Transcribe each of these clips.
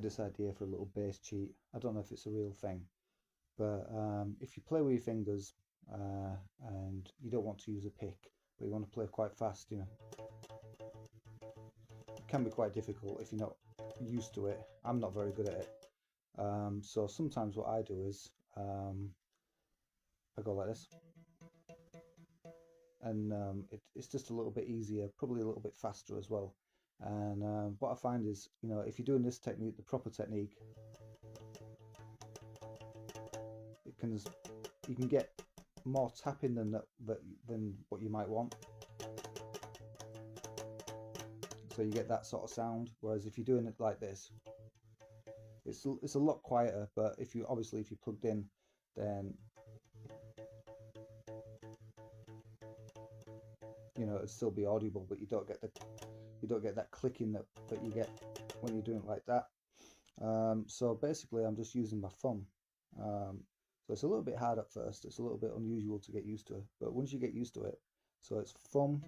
this idea for a little bass cheat. I don't know if it's a real thing, but if you play with your fingers and you don't want to use a pick, but you want to play quite fast, it can be quite difficult if you're not used to it. I'm not very good at it. So sometimes what I do is I go like this, and it's just a little bit easier, probably a little bit faster as well. And what I find is, if you're doing this technique, the proper technique, it can you can get more tapping than what you might want. So you get that sort of sound. Whereas if you're doing it like this, it's a lot quieter. But if you plugged in, then it'd still be audible, but you don't get that clicking that you get when you're doing it like that. So basically, I'm just using my thumb. So it's a little bit hard at first. It's a little bit unusual to get used to, but once you get used to it, so it's thumb,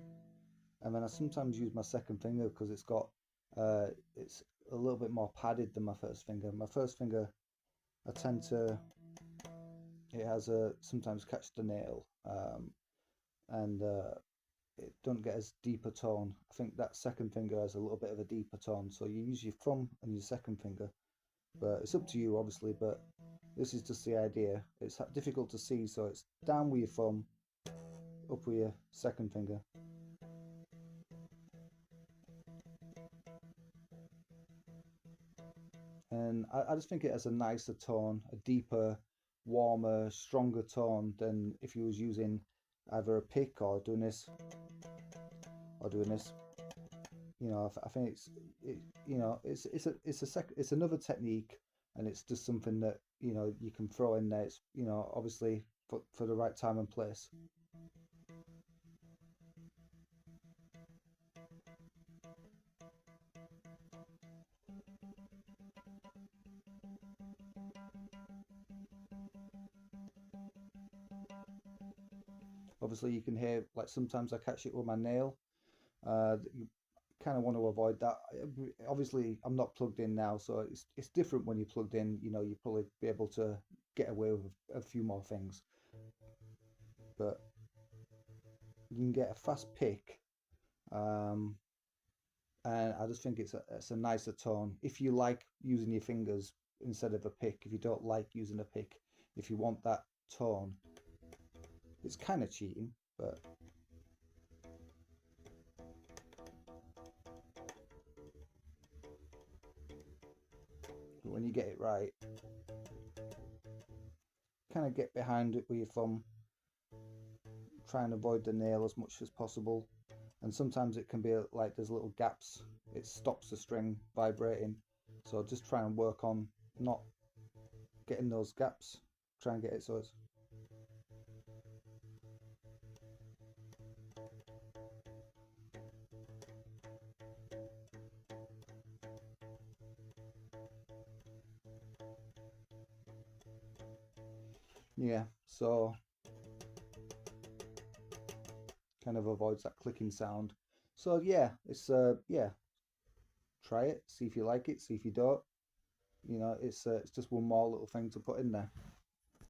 and then I sometimes use my second finger because it's a little bit more padded than my first finger. My first finger, I tend to it has a sometimes catch the nail, and it don't get as deep a tone. I think that second finger has a little bit of a deeper tone. So you use your thumb and your second finger, but it's up to you, obviously. But this is just the idea. It's difficult to see, so it's down with your thumb, up with your second finger. And I just think it has a nicer tone, a deeper, warmer, stronger tone than if you was using either a pick or doing this or doing this. I think it's another technique, and it's just something that you can throw in there. It's obviously for the right time and place. Obviously, you can hear like sometimes I catch it with my nail. You kind of want to avoid that. Obviously, I'm not plugged in now, so it's different when you're plugged in. You probably be able to get away with a few more things, but you can get a fast pick, um, and I just think it's a nicer tone. If you like using your fingers instead of a pick, if you don't like using a pick, if you want that tone, it's kind of cheating, but when you get it right, kind of get behind it with your thumb, try and avoid the nail as much as possible. And sometimes it can be like there's little gaps, it stops the string vibrating. So just try and work on not getting those gaps. Try and get it so it's yeah. So kind of avoids that clicking sound. So yeah, yeah. Try it, see if you like it, see if you don't. It's just one more little thing to put in there.